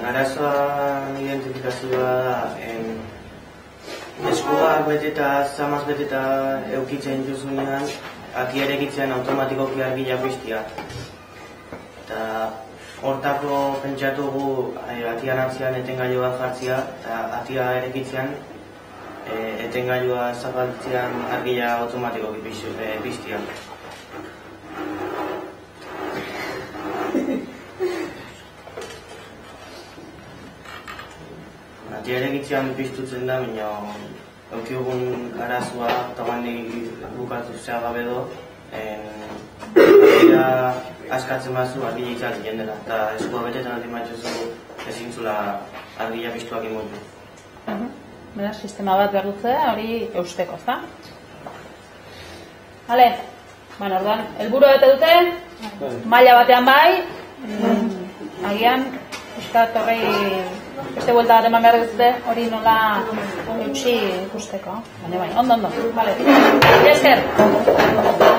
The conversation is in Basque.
arazoa identifikazioa da eskuak beteta, zamaz beteta eukitzen duzunean, atia erekitzen automatikoki argia piztia. Eta hortako pentsatugu atian atzian etengailu bat jartzea, eta atia erekitzean etengailua zapaltzean argia automatikoki piztia. Atia erekitzean piztutzen da, baina eukigun arazoa, eta guandik bukatu zea gabe do, askatzen bazu argila izatik dela, eta eskua betetan ati matxozu ezin zula argila piztuak imutu. Beraz, sistema bat behar dutzea, hori eusteko, ezta? Hale, orduan, helburua bete dute, maila batean bai, agian, Euskat horrei beste buelta bat eman behar dute, hori nola eutxi ikusteko. Baina bai, ondo, vale. Esker!